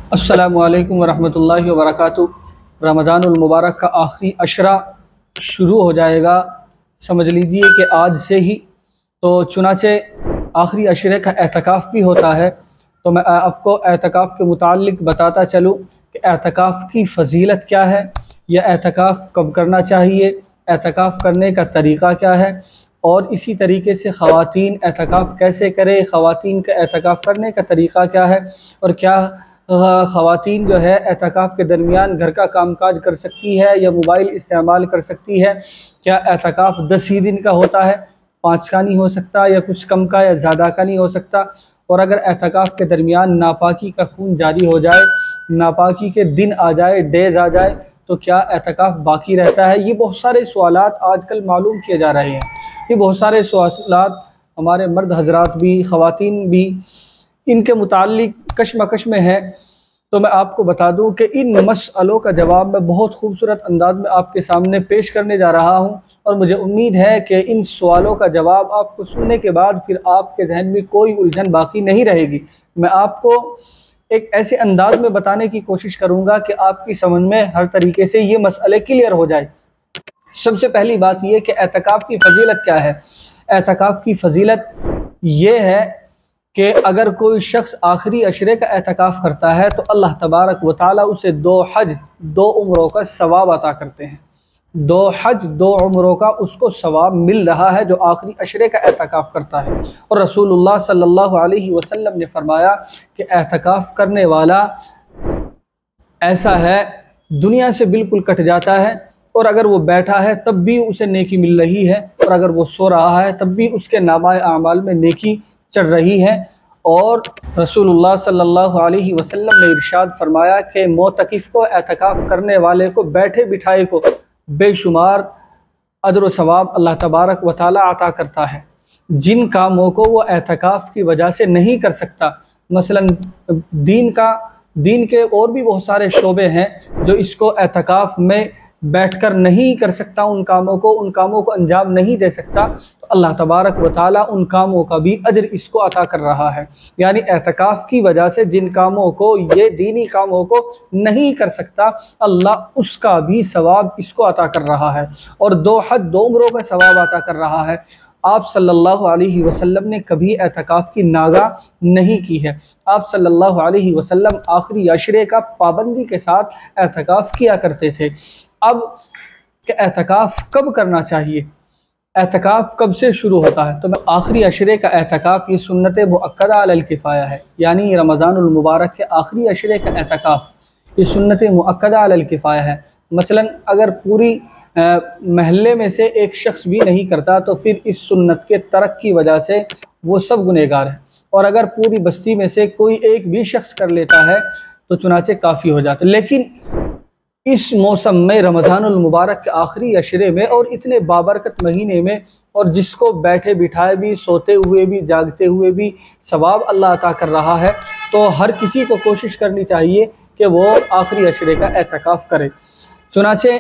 अस्सलामु अलैकुम वरहमतुल्लाहि वबरकातुहू। रमज़ानुल मुबारक का आखिरी अशरा शुरू हो जाएगा, समझ लीजिए कि आज से ही। तो चुनाचे आखिरी अशरे का एतकाफ़ भी होता है। तो मैं आपको एतकाफ़ के मुताल्लिक़ बताता चलूँ कि एतकाफ़ की फ़जीलत क्या है, या एतकाफ़ कब करना चाहिए, एतकाफ़ करने का तरीक़ा क्या है, और इसी तरीके से ख़वातीन एतकाफ़ कैसे करें, ख़वातीन का एतकाफ़ करने का तरीक़ा क्या है, और क्या ख़वातीन जो है एतकाफ़ के दरमियान घर का कामकाज कर सकती है या मोबाइल इस्तेमाल कर सकती है। क्या एतकाफ़ 10 ही दिन का होता है, 5 का नहीं हो सकता, या कुछ कम का या ज़्यादा का नहीं हो सकता। और अगर एतकाफ़ के दरमियान नापाकी का खून जारी हो जाए, नापाकी के दिन आ जाए, डेज़ आ जाए, तो क्या एतकाफ़ बाकी रहता है। ये बहुत सारे सवालात आजकल मालूम किए जा रहे हैं। ये बहुत सारे सवालात हमारे मर्द हजरात भी, ख़वातीन भी इनके मुताल्लिक़ कशमकश में है। तो मैं आपको बता दूं कि इन मसअलों का जवाब मैं बहुत खूबसूरत अंदाज में आपके सामने पेश करने जा रहा हूं, और मुझे उम्मीद है कि इन सवालों का जवाब आपको सुनने के बाद फिर आपके जहन में कोई उलझन बाकी नहीं रहेगी। मैं आपको एक ऐसे अंदाज में बताने की कोशिश करूंगा कि आपकी समझ में हर तरीके से ये मसले क्लियर हो जाए। सबसे पहली बात यह कि एतकाफ़ की फ़जीलत क्या है। एतकाफ़ की फ़जीलत ये है कि अगर कोई शख्स आखिरी अशरे का एतकाफ़ करता है तो अल्लाह तबारक व तआला उसे 2 हज 2 उम्रों का सवाब अता करते हैं। 2 हज 2 उम्रों का उसको सवाब मिल रहा है जो आखिरी अशरे का एतकाफ़ करता है। और रसूलुल्लाह सल्लल्लाहु अलैहि वसल्लम ने फरमाया कि एतकाफ़ करने वाला ऐसा है दुनिया से बिल्कुल कट जाता है, और अगर वो बैठा है तब भी उसे नेकी मिल रही है, और अगर वो सो रहा है तब भी उसके नामाए आमाल में नेकी चढ़ रही है। और रसूलुल्लाह सल्लल्लाहु अलैहि वसल्लम ने इरशाद फरमाया कि मोतकिफ़ को, एतकाफ़ करने वाले को, बैठे बिठाए को बेशुमार अजर व सवाब अल्लाह तबारक व तआला अता करता है। जिन कामों को वो एतकाफ़ की वजह से नहीं कर सकता, मसलन दीन के और भी बहुत सारे शोबे हैं जो इसको एतकाफ़ में बैठकर नहीं कर सकता, उन कामों को अंजाम नहीं दे सकता, तो अल्लाह तबारक व तआला उन कामों का भी अजर इसको अता कर रहा है। यानी एतकाफ़ की वजह से जिन कामों को, ये दीनी कामों को नहीं कर सकता, अल्लाह उसका भी सवाब इसको अता कर रहा है, और 2 हज 2 उम्रों का सवाब अता कर रहा है। आप सल्लल्लाहु अलैहि वसल्लम ने कभी एतकाफ़ की नागा नहीं की है। आप सल्लल्लाहु अलैहि वसल्लम आखिरी अशरे का पाबंदी के साथ एतकाफ़ किया करते थे। अब कि एतकाफ़ कब करना चाहिए, एतकाफ़ कब से शुरू होता है, तो आखिरी अशरे का एतकाफ़ ये सुन्नत मुअक्कदा अलल किफ़ाया है। यानी रमज़ानुल मुबारक के आखिरी अशरे का एतकाफ़ ये सुन्नत मुअक्कदा अलल किफ़ाया है। मसलन अगर पूरी महल्ले में से एक शख्स भी नहीं करता तो फिर इस सुन्नत के तरक की वजह से वो सब गुनहगार हैं, और अगर पूरी बस्ती में से कोई एक भी शख्स कर लेता है तो चुनाचे काफ़ी हो जाते। लेकिन इस मौसम में, रमज़ानुल मुबारक के आखिरी अशरे में और इतने बाबरकत महीने में, और जिसको बैठे बिठाए भी, सोते हुए भी, जागते हुए भी सवाब अल्लाह अता कर रहा है, तो हर किसी को कोशिश करनी चाहिए कि वो आखिरी अशरे का एतकाफ़ करे। चुनाचे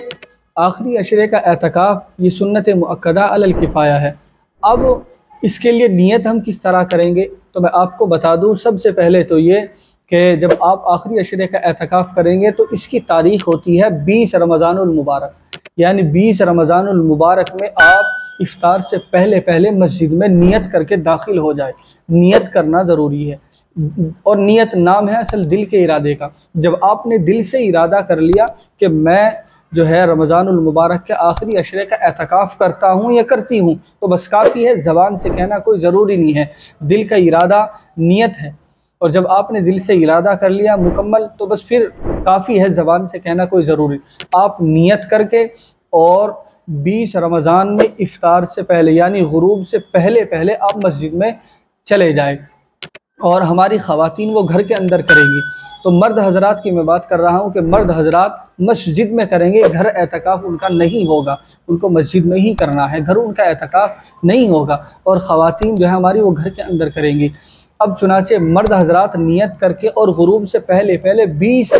आखिरी अशरे का एतकाफ़ ये सुन्नत मुअक्कदा अलल किफ़ाया है। अब इसके लिए नियत हम किस तरह करेंगे, तो मैं आपको बता दूँ। सबसे पहले तो ये कि जब आप आखिरी अशरे का एतकाफ़ करेंगे तो इसकी तारीख़ होती है 20 रमज़ानुल मुबारक। यानी 20 रमज़ानुल मुबारक में आप इफ्तार से पहले पहले मस्जिद में नियत करके दाखिल हो जाए। नियत करना ज़रूरी है, और नियत नाम है असल दिल के इरादे का। जब आपने दिल से इरादा कर लिया कि मैं जो है रमज़ानुल मुबारक के आखिरी अशरे का एतकाफ़ करता हूँ या करती हूँ, तो बस काफ़ी है, ज़बान से कहना कोई ज़रूरी नहीं है। दिल का इरादा नियत है, और जब आपने दिल से इरादा कर लिया मुकम्मल, तो बस फिर काफ़ी है, ज़बान से कहना कोई ज़रूरी। आप नियत करके और 20 रमज़ान में इफ्तार से पहले यानी गुरूब से पहले पहले आप मस्जिद में चले जाए, और हमारी ख़वातीन वो घर के अंदर करेंगी। तो मर्द हजरात की मैं बात कर रहा हूँ कि मर्द हजरात मस्जिद में करेंगे, घर एतकाफ़ उनका नहीं होगा, उनको मस्जिद में ही करना है, घर उनका एतकाफ़ नहीं होगा, और ख़वातीन जो है हमारी वो घर के अंदर करेंगी। अब चुनाचे मर्द हजरात नियत करके और गुरूब से पहले पहले 20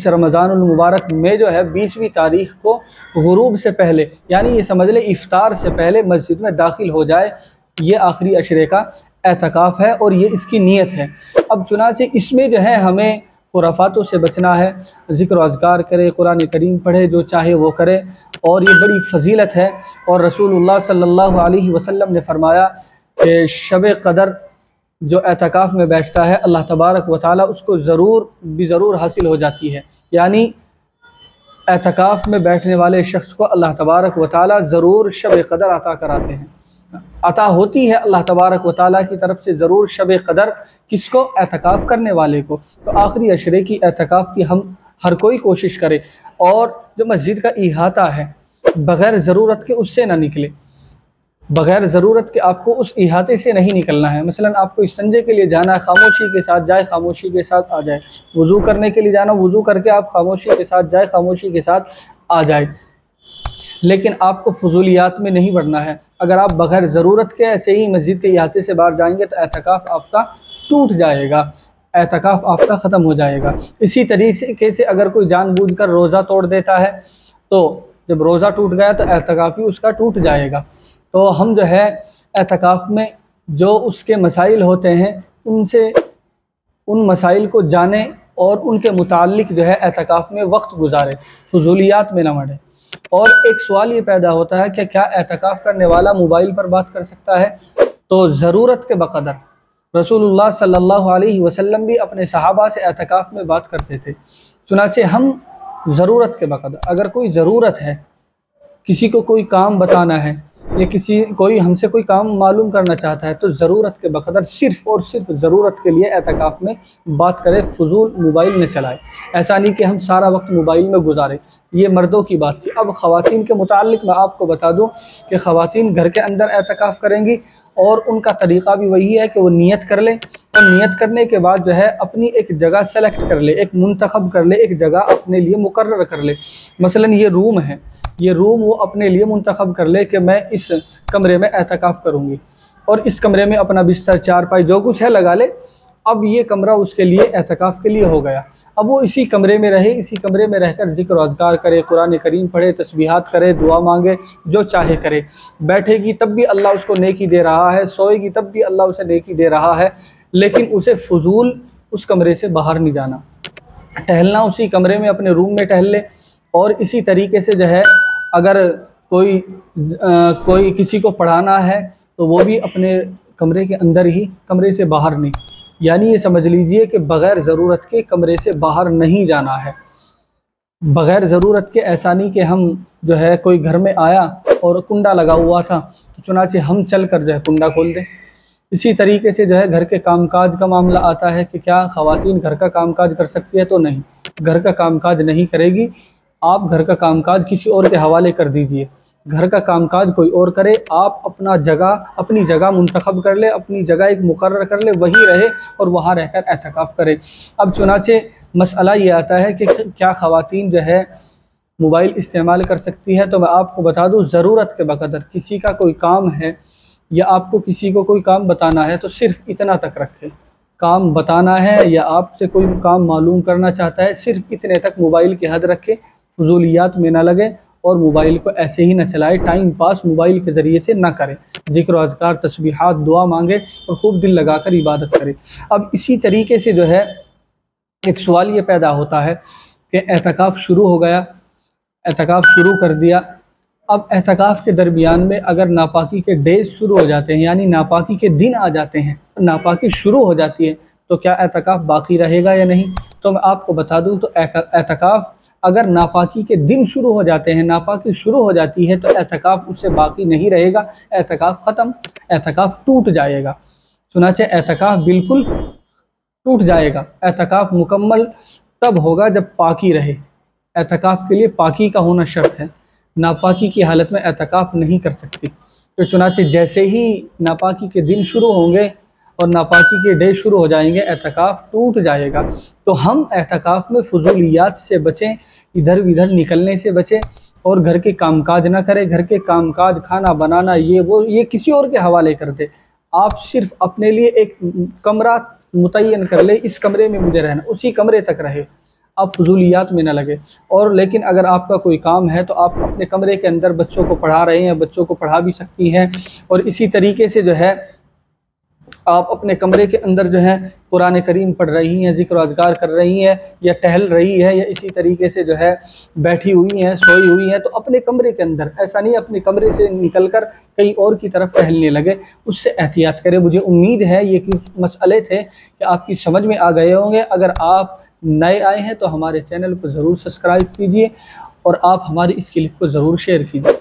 रमज़ानुल मुबारक में जो है 20वीं तारीख़ को गुरूब से पहले, यानी ये समझ ले इफ्तार से पहले मस्जिद में दाखिल हो जाए। ये आखिरी अशरे का एतकाफ़ है और ये इसकी नीयत है। अब चुनाचे इसमें जो है हमें खुराफातों से बचना है, ज़िक्र अज़कार करे, कुरान करीम पढ़े, जो चाहे वो करे, और ये बड़ी फजीलत है। और रसूलुल्लाह सल्लल्लाहु अलैहि वसल्लम ने फरमाया कि शब क़दर जो एतकाफ़ में बैठता है अल्लाह तबारक व तआला उसको ज़रूर हासिल हो जाती है। यानी एतकाफ़ में बैठने वाले शख्स को अल्लाह तबारक व तआला ज़रूर शब क़दर अता कराते हैं, अता होती है अल्लाह तबारक व तआला की तरफ से ज़रूर शब क़दर। किसको? एतकाफ़ करने वाले को। तो आखिरी अशरे की एतकाफ़ की हम हर कोई कोशिश करे, और जो मस्जिद का इहाता है बग़ैर ज़रूरत के उससे ना निकले। बग़ैर ज़रूरत के आपको उस इहाते से नहीं निकलना है। मसलन आपको इस्तिंजे के लिए जाना है, खामोशी के साथ जाए, खामोशी के साथ आ जाए। वज़ू करने के लिए जाना, वज़ू करके आप खामोशी के साथ जाए, खामोशी के साथ आ जाए। लेकिन आपको फजूलियात में नहीं बढ़ना है। अगर आप बग़ैर ज़रूरत के ऐसे ही मस्जिद के इहाते से बाहर जाएंगे तो एतकाफ़ आपका टूट जाएगा, एतकाफ़ आपका ख़त्म हो जाएगा। इसी तरीके से अगर कोई जानबूझकर रोज़ा तोड़ देता है तो जब रोज़ा टूट गया तो एतकाफ़ भी उसका टूट जाएगा। तो हम जो है एतकाफ़ में जो उसके मसाइल होते हैं उनसे उन मसाइल को जाने और उनके मुताल्लिक़ जो है एतकाफ़ में वक्त गुजारे, फजूलियात में न मरे। और एक सवाल ये पैदा होता है कि क्या एतकाफ़ करने वाला मोबाइल पर बात कर सकता है? तो ज़रूरत के बक़दर रसूलुल्लाह सल्लल्लाहु अलैहि वसल्लम भी अपने सहाबा से एतकाफ़ में बात करते थे। चुनाचे हम ज़रूरत के बक़दर, अगर कोई ज़रूरत है, किसी को कोई काम बताना है या कोई हमसे कोई काम मालूम करना चाहता है, तो ज़रूरत के बक़दर सिर्फ़ और सिर्फ ज़रूरत के लिए एतकाफ़ में बात करें, फ़ुज़ूल मोबाइल न चलाए। ऐसा नहीं कि हम सारा वक्त मोबाइल में गुजारें। ये मर्दों की बात थी। अब ख़वातीन के मुताल्लिक़ मैं आपको बता दूं कि ख़वातीन घर के अंदर एतकाफ़ करेंगी और उनका तरीक़ा भी वही है कि वो नियत कर लें, और नियत करने के बाद जो है अपनी एक जगह सेलेक्ट कर ले, एक मुंतखब कर ले, एक जगह अपने लिए मुकर्रर कर ले। मसलन ये रूम है, ये रूम वो अपने लिए मुंतखब कर ले कि मैं इस कमरे में एतकाफ़ करूँगी, और इस कमरे में अपना बिस्तर, चारपाई, जो कुछ है लगा ले। अब ये कमरा उसके लिए एतकाफ़ के लिए हो गया। अब वो इसी कमरे में रहे, इसी कमरे में रहकर ज़िक्र अज़कार करे, कुरान करीम पढ़े, तस्बीहात करे, दुआ मांगे, जो चाहे करे। बैठेगी तब भी अल्लाह उसको नेकी दे रहा है, सोएगी तब भी अल्लाह उसे नेकी दे रहा है। लेकिन उसे फजूल उस कमरे से बाहर नहीं जाना, टहलना उसी कमरे में अपने रूम में टहल ले। और इसी तरीके से जो है अगर कोई किसी को पढ़ाना है तो वो भी अपने कमरे के अंदर ही, कमरे से बाहर नहीं। यानी ये समझ लीजिए कि बग़ैर ज़रूरत के कमरे से बाहर नहीं जाना है। बग़ैर ज़रूरत के ऐसा नहीं कि हम जो है कोई घर में आया और कुंडा लगा हुआ था तो चुनाचे हम चल कर जो है कुंडा खोल दें। इसी तरीके से जो है घर के कामकाज का मामला आता है कि क्या ख़वातीन घर का कामकाज कर सकती है? तो नहीं, घर का कामकाज नहीं करेगी। आप घर का कामकाज किसी और के हवाले कर दीजिए, घर का कामकाज कोई और करे। आप अपनी जगह मुंतखब कर ले, अपनी जगह एक मुकर्रर कर ले, वही रहे और वहाँ रहकर एतकाफ़ करे। अब चुनाचे मसला ये आता है कि क्या ख़वातीन जो है मोबाइल इस्तेमाल कर सकती है? तो मैं आपको बता दूँ, ज़रूरत के बक़दर किसी का कोई काम है या आपको किसी को कोई काम बताना है तो सिर्फ़ इतना तक रखें। काम बताना है या आपसे कोई काम मालूम करना चाहता है, सिर्फ़ इतने तक मोबाइल की हद रखें, फजूलियात में ना लगे और मोबाइल को ऐसे ही न चलाए। टाइम पास मोबाइल के ज़रिए से ना करें, ज़िक्र अज़कार, तस्बीहात, दुआ मांगे और खूब दिल लगाकर इबादत करें। अब इसी तरीके से जो है एक सवाल ये पैदा होता है कि एतकाफ़ शुरू हो गया, एतकाफ़ शुरू कर दिया। अब एतकाफ़ के दरमियान में अगर नापाकी के डेज शुरू हो जाते हैं, यानी नापाकी के दिन आ जाते हैं, नापाकी शुरू हो जाती है, तो क्या एतकाफ़ बाकी रहेगा या नहीं? तो मैं आपको बता दूं, तो एतकाफ़ अगर नापाकी के दिन शुरू हो जाते हैं, नापाकी शुरू हो जाती है, तो एतकाफ़ उससे बाकी नहीं रहेगा, एतकाफ़ ख़त्म, एतकाफ़ टूट जाएगा। चुनाचे एतकाफ़ बिल्कुल टूट जाएगा। एतकाफ़ मुकम्मल तब होगा जब पाकी रहे। एतकाफ़ के लिए पाकी का होना शर्त है, नापाकी की हालत में एतकाफ़ नहीं कर सकती। तो चुनाचे जैसे ही नापाकी के दिन शुरू होंगे और नापाकी के डे शुरू हो जाएंगे, एतकाफ़ टूट जाएगा। तो हम एतकाफ़ में फजूलियात से बचें, इधर उधर निकलने से बचें और घर के कामकाज ना करें। घर के कामकाज, खाना बनाना, ये किसी और के हवाले कर दे। आप सिर्फ अपने लिए एक कमरा मुतय्यन कर ले, इस कमरे में मुझे रहना, उसी कमरे तक रहे, आप फजूलियात में ना लगे। और लेकिन अगर आपका कोई काम है तो आप अपने कमरे के अंदर बच्चों को पढ़ा रहे हैं, बच्चों को पढ़ा भी सकती हैं। और इसी तरीके से जो है आप अपने कमरे के अंदर जो है कुरान करीम पढ़ रही हैं, ज़िक्र अज़कार कर रही हैं, या टहल रही है, या इसी तरीके से जो है बैठी हुई हैं, सोई हुई हैं, तो अपने कमरे के अंदर, ऐसा नहीं अपने कमरे से निकल कर कहीं और की तरफ टहलने लगे, उससे एहतियात करें। मुझे उम्मीद है ये कुछ मसले थे कि आपकी समझ में आ गए होंगे। अगर आप नए आए हैं तो हमारे चैनल को ज़रूर सब्सक्राइब कीजिए और आप हमारी इस क्लिप को ज़रूर शेयर कीजिए।